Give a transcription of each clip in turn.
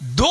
2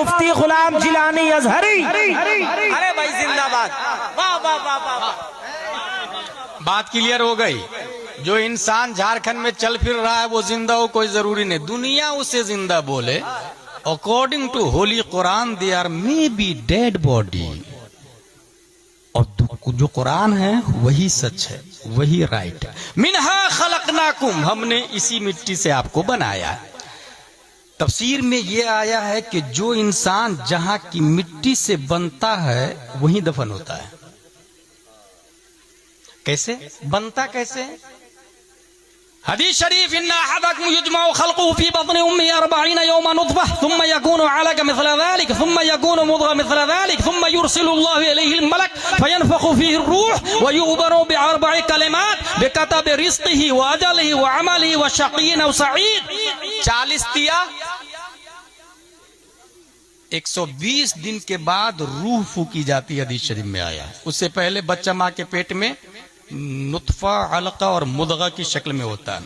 مفتی غلام جیلانی ازہری. ارے بھائی زندہ باد. واہ واہ واہ واہ. بات کلیئر ہو گئی. جو انسان جھارکھنڈ میں چل پھر رہا ہے وہ زندہ ہو کوئی ضروری نہیں, دنیا اسے زندہ بولے. According to holy Quran they are may be dead body. اور جو قرآن ہے وہی سچ ہے, وہی رائٹ ہے. منہا خلقناکم, ہم نے اسی مٹی سے آپ کو بنایا. تفسیر میں یہ آیا ہے کہ جو انسان جہاں کی مٹی سے بنتا ہے وہیں دفن ہوتا ہے. کیسے بنتا, کیسے؟ حدیث شریف ان احدکم یجمع خلقه في بطن امه 40 يوما نطفه ثم يكون علقه مثل ذلك ثم يكون مضغه مثل ذلك ثم يرسل الله اليه الملك فينفخ فيه الروح ويؤمر باربع كلمات بكتب رزقه واجله وعمله وشقي او سعيد. 40 دیا, 120 دن کے بعد روح پھونکی جاتی ہے. حدیث شریف میں آیا ہے. اس سے پہلے بچہ ماں کے پیٹ میں نطفہ, علقہ اور مضغہ کی شکل میں ہوتا ہے.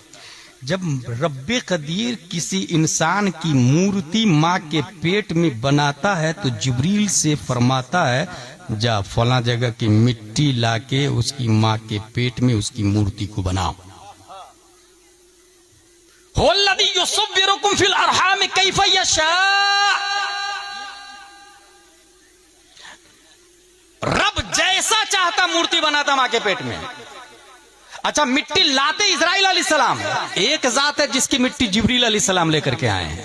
جب رب قدیر کسی انسان کی مورتی ماں کے پیٹ میں بناتا ہے تو جبریل سے فرماتا ہے جا فلاں جگہ کی مٹی لا کے اس کی ماں کے پیٹ میں اس کی مورتی کو بناؤ. هو الذی یصورکم فی الارحام کیف یشاء. رب جیسا چاہتا مورتی بناتا ماں کے پیٹ میں. اچھا, مٹی لاتے اسرائیل علیہ السلام. ایک ذات ہے جس کی مٹی جبریل علیہ السلام لے کر کے آئے ہیں,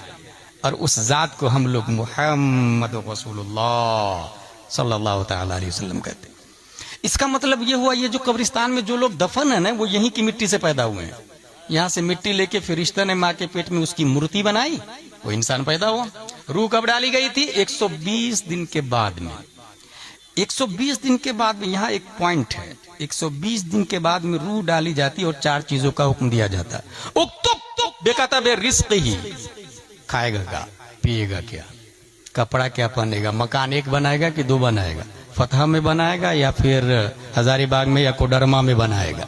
اور اس ذات کو ہم لوگ محمد رسول اللہ صلی اللہ تعالی علیہ وسلم کہتے ہیں. اس کا مطلب یہ ہوا یہ جو قبرستان میں جو لوگ دفن ہیں نا وہ یہیں کی مٹی سے پیدا ہوئے ہیں. یہاں سے مٹی لے کے فرشتہ نے ماں کے پیٹ میں اس کی مورتی بنائی, وہ انسان پیدا ہوا. روح کب ڈالی گئی تھی؟ 120 دن کے بعد میں. 120 دن کے بعد میں یہاں ایک پوائنٹ ہے, 120 دن کے بعد میں روح ڈالی جاتی اور 4 چیزوں کا حکم دیا جاتا ہے. اکتب بکتب رزق ہی, کھائے گا کیا, پیے گا کیا, کپڑا کیا پہنے گا, مکان ایک بنائے گا کہ 2 بنائے گا, فتح میں بنائے گا یا پھر ہزاری باغ میں یا کوڈرما میں بنائے گا.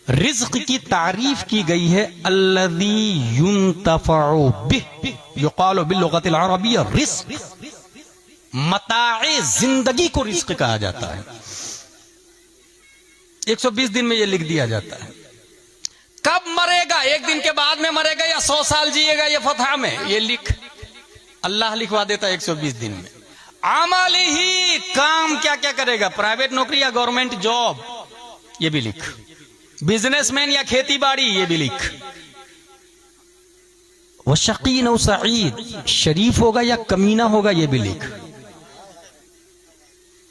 رزق کی تعریف کی گئی ہے الذی ينتفع به, یقال باللغت العربیہ رزق. متاع زندگی کو رزق کہا جاتا ہے. 120 دن میں یہ لکھ دیا جاتا ہے. کب مرے گا, 1 دن کے بعد میں مرے گا یا 100 سال جیے گا, یہ فتح میں یہ لکھ اللہ لکھوا دیتا ہے 120 دن میں. عمل ہی, کام کیا کیا کرے گا, پرائیویٹ نوکری یا گورنمنٹ جاب, یہ بھی لکھ. بزنس مین یا کھیتی باڑی, یہ بھی لکھ. وشقی او سعید, شریف ہوگا یا کمینہ ہوگا, یہ بھی لکھ.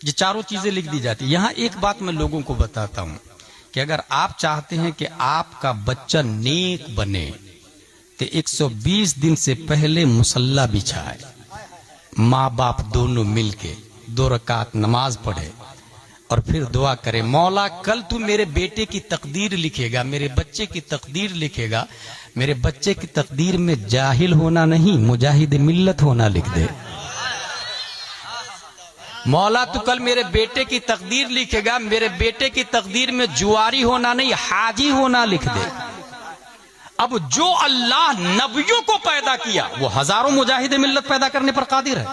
یہ 4 چیزیں لکھ دی جاتی. یہاں ایک بات میں لوگوں کو بتاتا ہوں کہ اگر آپ چاہتے ہیں کہ آپ کا بچہ نیک بنے تو 120 دن سے پہلے مصلی بچھائے, ماں باپ دونوں مل کے 2 رکعت نماز پڑھے اور پھر دعا کرے, مولا کل تو میرے بیٹے کی تقدیر لکھے گا, میرے بچے کی تقدیر لکھے گا, میرے بچے کی تقدیر میں جاہل ہونا نہیں مجاہد ملت ہونا لکھ دے. مولا تو کل میرے بیٹے کی تقدیر لکھے گا, میرے بیٹے کی تقدیر میں جواری ہونا نہیں حاجی ہونا لکھ دے. اب جو اللہ نبیوں کو پیدا کیا وہ ہزاروں مجاہد ملت پیدا کرنے پر قادر ہے,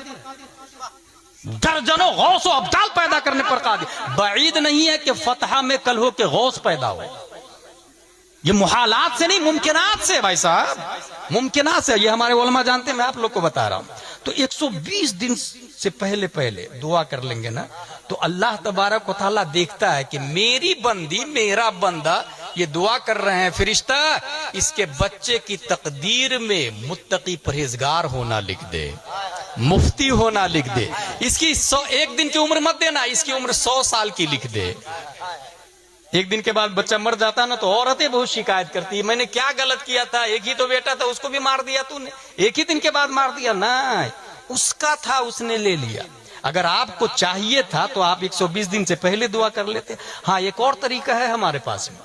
درجنوں غوث و ابدال پیدا کرنے پر قادر. بعید نہیں ہے کہ فتح میں کل ہو کہ غوث پیدا ہو. یہ محالات سے نہیں, ممکنات سے بھائی صاحب, ممکنات سے. یہ ہمارے علماء جانتے ہیں, میں آپ لوگ کو بتا رہا ہوں. تو 120 دن سے پہلے دعا کر لیں گے نا تو اللہ تبارک و تعالیٰ دیکھتا ہے کہ میری بندی, میرا بندہ یہ دعا کر رہے ہیں, فرشتہ اس کے بچے کی تقدیر میں متقی پرہیزگار ہونا لکھ دے, مفتی ہونا لکھ دے. اس کی 1 دن کی عمر مت دینا, اس کی عمر 100 سال کی لکھ دے. 1 دن کے بعد بچہ مر جاتا نا تو عورتیں بہت شکایت کرتی ہے, میں نے کیا غلط کیا تھا, ایک ہی تو بیٹا تھا, اس کو بھی مار دیا تو نے, 1 ہی دن کے بعد مار دیا. نا اس کا تھا, اس نے لے لیا. اگر آپ کو چاہیے تھا تو آپ 120 دن سے پہلے دعا کر لیتے. ہاں ایک اور طریقہ ہے ہمارے پاس میں,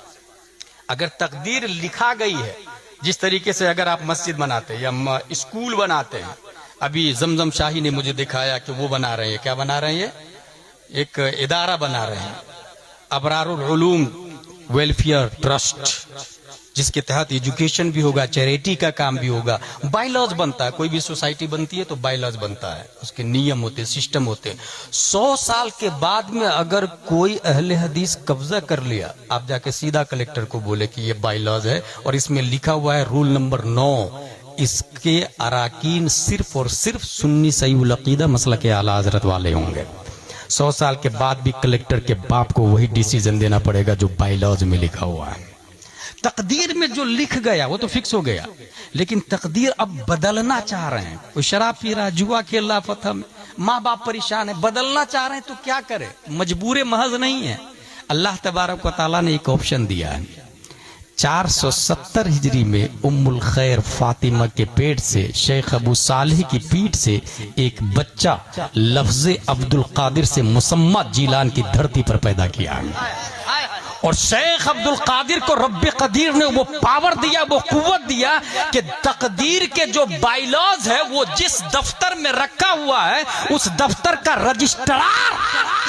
اگر تقدیر لکھا گئی ہے جس طریقے سے اگر آپ مسجد بناتے یا اسکول بناتے ہیں, ابھی زمزم شاہی نے مجھے دکھایا کہ وہ بنا رہے ہیں, کیا بنا رہے ہیں, ایک ادارہ بنا رہے ہیں, ابرار العلوم ویلفیئر ٹرسٹ. جس کے تحت ایجوکیشن بھی ہوگا, چیریٹی کا کام بھی ہوگا, بائی لاز بنتا ہے. کوئی بھی سوسائٹی بنتی ہے تو بائی لاز بنتا ہے, اس کے نیم ہوتے, سسٹم ہوتے. 100 سال کے بعد میں اگر کوئی اہل حدیث قبضہ کر لیا, آپ جا کے سیدھا کلیکٹر کو بولے کہ یہ بائی لاز ہے اور اس میں لکھا ہوا ہے رول نمبر 9, اس کے اراکین صرف اور صرف سنی صحیح العقیدہ مسلک اعلیٰ حضرت والے ہوں گے. 100 سال کے بعد بھی کلیکٹر کے باپ کو وہی ڈیسیزن دینا پڑے گا جو بائی لاز میں لکھا ہوا ہے. تقدیر میں جو لکھ گیا وہ تو فکس ہو گیا, لیکن تقدیر اب بدلنا چاہ رہے ہیں. کوئی شراب پی رہا, جوا کھیل رہا, فتح میں ماں باپ پریشان ہے, بدلنا چاہ رہے ہیں تو کیا کرے, مجبور محض نہیں ہے. اللہ تبارک و تعالیٰ نے ایک آپشن دیا ہے. 470 ہجری میں ام الخیر فاطمہ کے پیٹ سے شیخ ابو صالح کی پیٹ سے ایک بچہ لفظ عبد القادر سے مسمى جیلان کی دھرتی پر پیدا کیا. اور شیخ عبد القادر کو رب قدیر نے وہ پاور دیا, وہ قوت دیا کہ تقدیر کے جو بائی لاز ہے وہ جس دفتر میں رکھا ہوا ہے اس دفتر کا رجسٹرار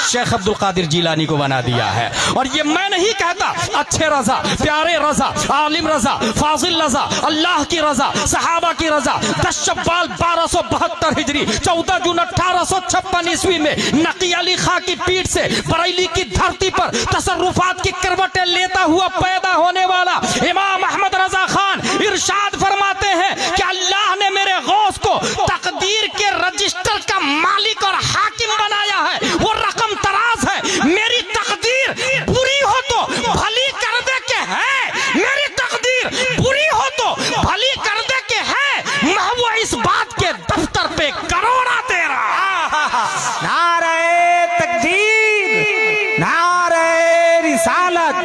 شیخ عبد القادر جیلانی کو بنا دیا ہے. اور یہ میں نہیں کہتا, اچھے رضا, پیارے رضا, عالم رضا, فاضل رضا, اللہ کی رضا, صحابہ کی رضا. 10 شوال 1272 ہجری 14 جون 1856 عیسوی میں نقی علی خاں کی پیٹ سے بریلی کی دھرتی پر تصرفات کی کروٹیں لیتا ہوا پیدا ہونے والا امام احمد رضا خان ارشاد فرماتے ہیں کہ اللہ نے میرے غوث کو تقدیر کے رجسٹر کا مالک اور حاکم بنایا ہے. وہ رقم تراز ہے. میری تقدیر بری ہو تو بھلی کر دے کہ ہے, میری تقدیر بری ہو تو بھلی کر دے کہ ہے, محو اس بات کے دفتر پہ کروڑا تیرا. نعرہ تکبیر, نعرہ رسالت,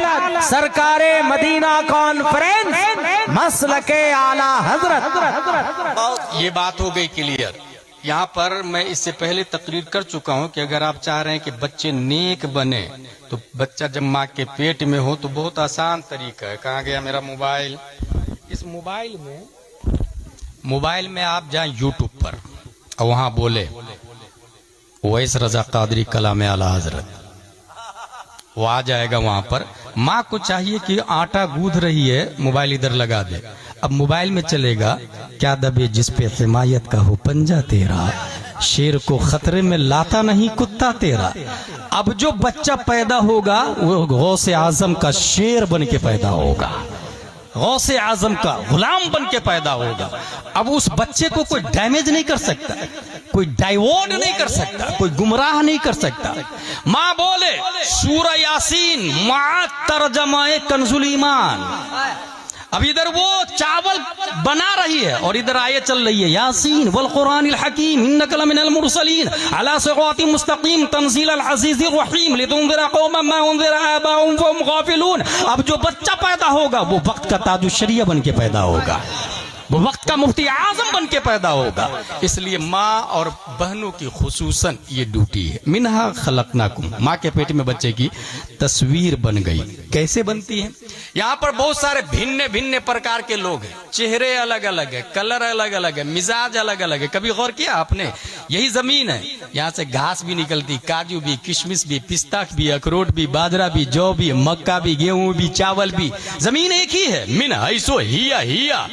سرکار مدینہ کانفرنس, مسلک اعلیٰ حضرت. یہ بات ہو گئی کلیئر. یہاں پر میں اس سے پہلے تقریر کر چکا ہوں کہ اگر آپ چاہ رہے ہیں کہ بچے نیک بنے تو بچہ جب ماں کے پیٹ میں ہو تو بہت آسان طریقہ ہے. کہاں گیا میرا موبائل؟ اس موبائل میں آپ جائیں یوٹیوب پر اور وہاں بولے اویس رضا قادری کلام اعلیٰ حضرت, وہ آ جائے گا وہاں پر. ماں کو چاہیے کہ آٹا گودھ رہی ہے, موبائل ادھر لگا دے. اب موبائل میں چلے گا کیا دبے جس پہ حمایت کا ہو پنجہ تیرا, شیر کو خطرے میں لاتا نہیں کتا تیرا. اب جو بچہ پیدا ہوگا وہ غوث اعظم کا شیر بن کے پیدا ہوگا, غوث اعظم کا غلام بن کے پیدا ہوگا. اب اس بچے کو کوئی ڈیمیج نہیں کر سکتا, کوئی ڈائیورٹ نہیں کر سکتا, کوئی گمراہ نہیں کر سکتا. ماں بولے سورہ یاسین مع ترجمہ کنز الایمان. اب ادھر وہ چاول بنا رہی ہے اور ادھر آیت چل رہی ہے یاسین والقرآن الحکیم انک لمن المرسلین علی صراط مستقیم تنزیل العزیز الرحیم لتنذر قوما ما انذر آباؤہم فهم غافلون. اب جو بچہ پیدا ہوگا وہ وقت کا تاج الشریعہ بن کے پیدا ہوگا, وہ وقت کا مفتی اعظم بن کے پیدا ہوگا. اس لیے ماں اور بہنوں کی خصوصاً یہ ڈیوٹی ہے. منہا خلقناکم, ماں کے پیٹ میں بچے کی تصویر بن گئی. کیسے بنتی ہے؟ یہاں پر بہت سارے بھننے بھننے پرکار کے لوگ ہیں, چہرے الگ الگ ہے, کلر الگ الگ ہے, مزاج الگ الگ ہے. کبھی غور کیا آپ نے؟ یہی زمین ہے, یہاں سے گھاس بھی نکلتی, کاجو بھی, کشمش بھی, پستہ بھی, اخروٹ بھی, باجرہ بھی, جو بھی, مکہ بھی, گیہوں بھی, چاول بھی. زمین ایک ہی ہے. من حیث ہیا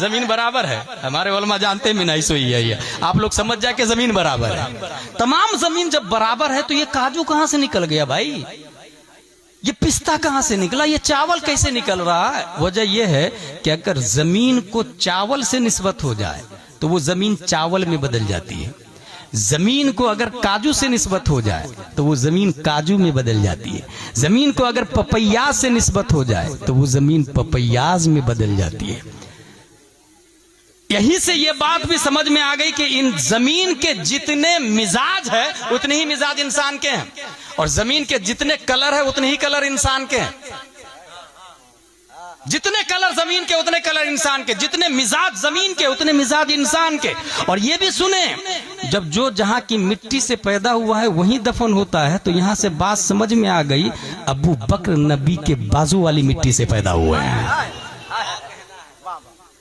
زمین برابر ہے. ہمارے علماء جانتے ہیں من حیث ہیا. آپ لوگ سمجھ جائے کہ زمین برابر ہے. تمام زمین جب برابر ہے تو یہ کاجو کہاں سے نکل گیا بھائی؟ یہ پستہ کہاں سے نکلا؟ یہ چاول کیسے نکل رہا ہے؟ وجہ یہ ہے کہ اگر زمین کو چاول سے نسبت ہو جائے تو وہ زمین چاول میں بدل جاتی ہے. زمین کو اگر کاجو سے نسبت ہو جائے تو وہ زمین کاجو میں بدل جاتی ہے. زمین کو اگر پپیاز سے نسبت ہو جائے تو وہ زمین پپیاز میں بدل جاتی ہے. یہی سے یہ بات بھی سمجھ میں آ گئی کہ ان زمین کے جتنے مزاج ہے اتنے ہی مزاج انسان کے ہیں, اور زمین کے جتنے کلر ہے اتنے ہی کلر انسان کے ہیں. جتنے کلر زمین کے اتنے کلر انسان کے, جتنے مزاج زمین کے اتنے مزاج انسان کے. اور یہ بھی سنیں, جب جو جہاں کی مٹی سے پیدا ہوا ہے وہیں دفن ہوتا ہے, تو یہاں سے بات سمجھ میں آ گئی ابو بکر نبی کے بازو والی مٹی سے پیدا ہوئے ہیں.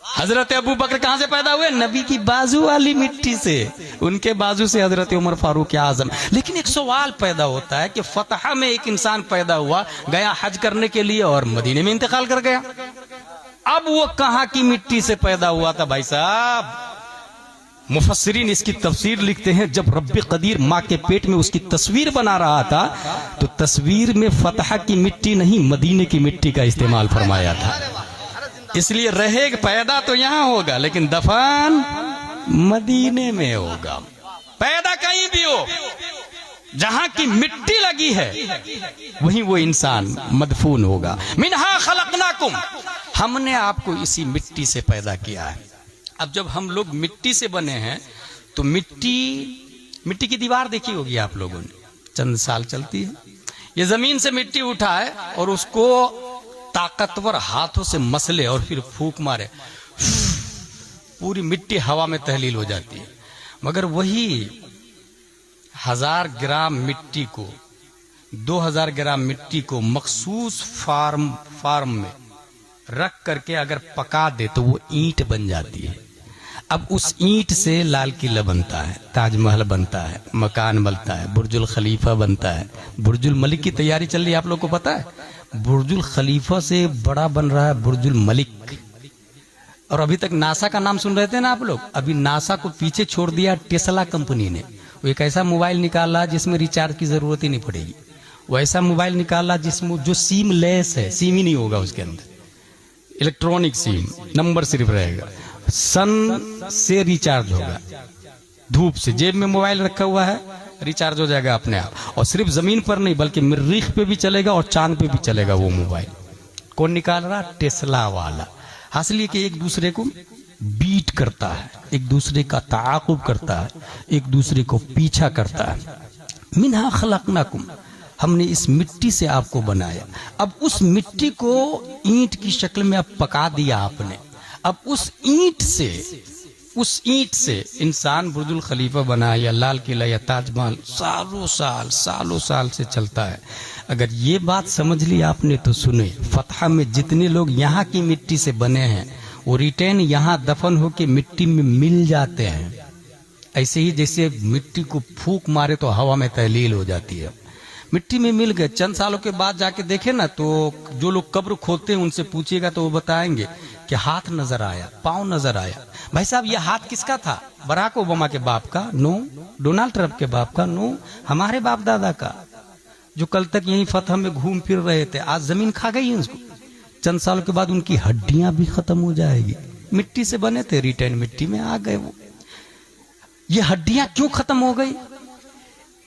حضرت ابو بکر کہاں سے پیدا ہوئے؟ نبی کی بازو والی مٹی سے. ان کے بازو سے حضرت عمر فاروق اعظم. لیکن ایک سوال پیدا ہوتا ہے کہ فتح میں ایک انسان پیدا ہوا, گیا حج کرنے کے لیے اور مدینے میں انتقال کر گیا. اب وہ کہاں کی مٹی سے پیدا ہوا تھا بھائی صاحب؟ مفسرین اس کی تفسیر لکھتے ہیں جب رب قدیر ماں کے پیٹ میں اس کی تصویر بنا رہا تھا تو تصویر میں فتح کی مٹی نہیں مدینے کی مٹی کا استعمال فرمایا تھا، اس لیے رہے پیدا تو یہاں ہوگا لیکن دفن مدینے میں ہوگا۔ پیدا کہیں بھی ہو، جہاں کی مٹی لگی ہے وہیں وہ انسان مدفون ہوگا۔ منہا خلقناکم، ہم نے آپ کو اسی مٹی سے پیدا کیا ہے۔ اب جب ہم لوگ مٹی سے بنے ہیں تو مٹی کی دیوار دیکھی ہوگی آپ لوگوں نے، چند سال چلتی ہے۔ یہ زمین سے مٹی اٹھائے اور اس کو طاقتور ہاتھوں سے مسلے اور پھر پھونک مارے، پوری مٹی ہوا میں تحلیل ہو جاتی ہے۔ مگر وہی 1000 گرام مٹی کو 2000 گرام مٹی کو مخصوص فارم میں رکھ کر کے اگر پکا دے تو وہ اینٹ بن جاتی ہے۔ اب اس اینٹ سے لال قلعہ بنتا ہے، تاج محل بنتا ہے، مکان بنتا ہے، برج الخلیفہ بنتا ہے، برج الملک کی تیاری چل رہی ہے، آپ لوگ کو پتا ہے؟ برج الخلیفہ سے بڑا بن رہا ہے برج الملک۔ اور ابھی تک ناسا کا نام سن رہے تھے نا آپ لوگ، ابھی ناسا کو پیچھے چھوڑ دیا ٹیسلا کمپنی نے۔ وہ ایک ایسا موبائل نکالا جس میں ریچارج کی ضرورت ہی نہیں پڑے گی، وہ ایسا موبائل نکالا جس میں جو سیم لیس ہے، سیم ہی نہیں ہوگا اس کے اندر، الیکٹرونک سیم، نمبر صرف رہے گا، سن سے ریچارج ہوگا، دھوپ سے، جیب میں موبائل رکھا ہوا ہے ریچارج ہو جائے گا اپنے آپ، اور صرف زمین پر نہیں بلکہ مریخ پہ بھی چلے گا اور چاند پہ بھی چلے گا وہ موبائل۔ کون نکال رہا؟ ٹیسلا والا۔ حاصل یہ کہ ایک دوسرے کو بیٹ کرتا ہے، ایک دوسرے کا تعاقب کرتا ہے، ایک دوسرے کو پیچھا کرتا ہے۔ منہا خلقناکم، ہم نے اس مٹی سے آپ کو بنایا۔ اب اس مٹی کو اینٹ کی شکل میں اب پکا دیا آپ نے۔ اب اس اینٹ سے انسان برج الخلیفہ بنا یا لال قلعہ یا تاج محل سالوں سال سے چلتا ہے۔ اگر یہ بات سمجھ لی آپ نے تو سنیں، فتح میں جتنے لوگ یہاں کی مٹی سے بنے ہیں وہ ریٹین یہاں دفن ہو کے مٹی میں مل جاتے ہیں، ایسے ہی جیسے مٹی کو پھونک مارے تو ہوا میں تحلیل ہو جاتی ہے، مٹی میں مل گئے۔ چند سالوں کے بعد جا کے دیکھیں نا تو جو لوگ قبر کھودتے ہیں ان سے پوچھیے گا تو وہ بتائیں گے کہ ہاتھ نظر آیا، پاؤں نظر آیا۔ بھائی صاحب یہ ہاتھ کس کا تھا؟ براک اوباما کے باپ کا؟ نو۔ ڈونالڈ ٹرمپ کے باپ کا؟ نو۔ ہمارے باپ دادا کا، جو کل تک یہیں فتح میں گھوم پھر رہے تھے، آج زمین کھا گئی ان کو۔ چند سالوں کے بعد ان کی ہڈیاں بھی ختم ہو جائے گی، مٹی سے بنے تھے، ریٹین مٹی میں آ گئے وہ۔ یہ ہڈیاں کیوں ختم ہو گئی؟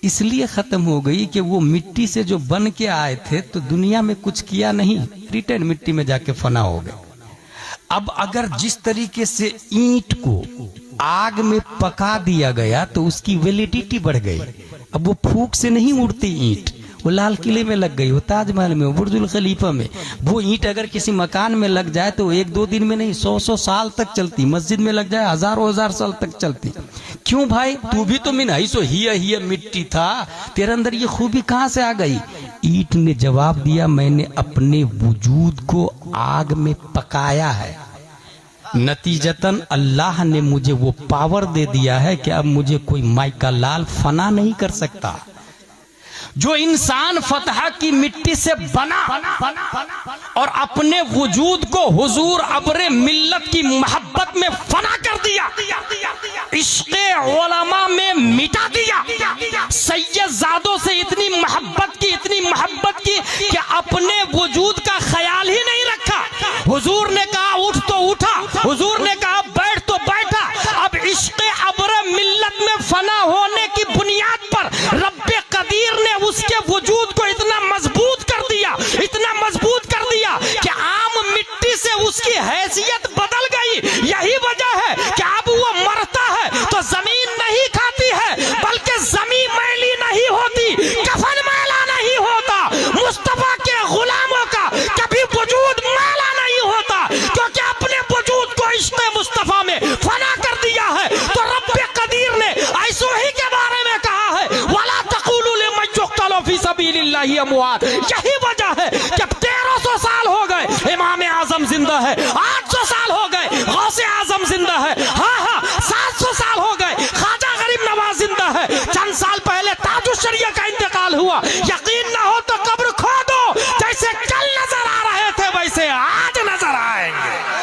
اس لیے ختم ہو گئی کہ وہ مٹی سے جو بن کے آئے تھے تو دنیا میں کچھ کیا نہیں، ریٹین مٹی میں جا کے فنا ہو گئے۔ اب اگر جس طریقے سے اینٹ کو آگ میں پکا دیا گیا تو اس کی ویلیڈیٹی بڑھ گئی، اب وہ پھونک سے نہیں اڑتی اینٹ، وہ لال قلعے میں لگ گئی، وہ تاج محل میں، وہ برج الخلیفہ میں۔ وہ اینٹ اگر کسی مکان میں لگ جائے تو 1-2 دن میں نہیں 100 سال تک چلتی، مسجد میں لگ جائے ہزار سال تک چلتی۔ کیوں بھائی؟ تو بھی تو من حیث ہی مٹی تھا، تیرے اندر یہ خوبی کہاں سے آ گئی؟ اینٹ نے جواب دیا، میں نے اپنے وجود کو آگ میں پکایا ہے، نتیجتاً اللہ نے مجھے وہ پاور دے دیا ہے کہ اب مجھے کوئی مائکا لال فنا نہیں کر سکتا۔ جو انسان فتح کی مٹی سے بنا اور اپنے وجود کو حضور ابر ملت کی محبت میں فنا کر دیا، عشق علماء میں مٹا دیا، سید زادوں سے اتنی محبت کی کہ اپنے وجود کا خیال ہی نہیں رکھا۔ حضور نے کہا اٹھ تو اٹھا، حضور نے کہا بیٹھ تو بیٹھا۔ اب عشق ابر ملت میں فنا ہونے کی بنیاد پر رب قدیر نے اس کے وجود کو اتنا مضبوط کر دیا کہ عام مٹی سے اس کی حیثیت بدل گئی۔ یہی وجہ ہے کہ اب وہ مرتا ہے تو زمین نہیں کھاتی ہے، بلکہ زمین میلی نہیں ہوتی، کفن میلا نہیں ہوتا، مصطفیٰ کے غلاموں کا کبھی وجود میلا نہیں ہوتا، کیونکہ اپنے وجود کو عشق مصطفیٰ میں فنا کر دیا ہے۔ تو رب قدیر نے ایسو ہی کے بارے میں کہا ہے وَلَا تَقُولُوا لِمَنْ يُقْتَلُ فِي سَبِيلِ اللَّهِ أَمْوَاتٌ۔ یہی وجہ ہے کہ 1300 سال ہو گئے امام اعظم زندہ ہے، 800 سال ہو گئے غوث اعظم زندہ ہے، ہاں 700 سال ہو گئے خواجہ غریب نواز زندہ ہے، چند سال پہلے تاج الشریعہ کا انتقال ہوا۔ یقین نہ ہو تو قبر کھودو، جیسے کل نظر آ رہے تھے ویسے آج نظر آئیں گے۔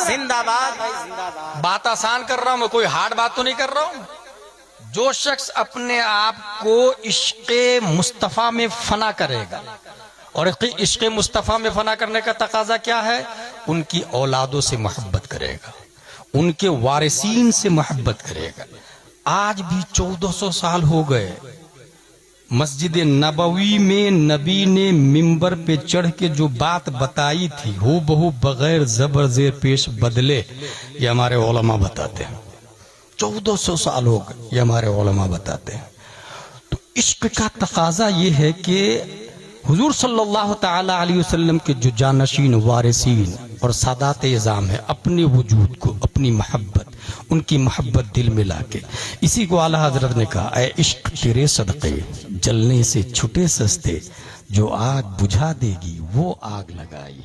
زندہ باد بھائی زندہ باد. بات آسان کر رہا ہوں میں، کوئی ہارڈ بات تو نہیں کر رہا ہوں. جو شخص اپنے آپ کو عشق مصطفیٰ میں فنا کرے گا، اور عشق مصطفیٰ میں فنا کرنے کا تقاضا کیا ہے؟ ان کی اولادوں سے محبت کرے گا، ان کے وارثین سے محبت کرے گا. آج بھی 1400 سال ہو گئے، مسجد نبوی میں نبی نے منبر پہ چڑھ کے جو بات بتائی تھی ہو بہو بغیر زبر زیر پیش بدلے، یہ ہمارے علماء بتاتے ہیں. 1400 سال ہو گئے، یہ ہمارے علماء بتاتے ہیں. تو عشق کا تقاضا یہ ہے کہ حضور صلی اللہ تعالی علیہ وسلم کے جو جانشین وارثین اور سادات اعظام ہے، اپنے وجود کو، اپنی محبت، ان کی محبت دل میں لا کے، اسی کو اعلیٰ حضرت نے کہا اے عشق تیرے صدقے جلنے سے چھٹے سستے، جو آگ بجھا دے گی وہ آگ لگائی.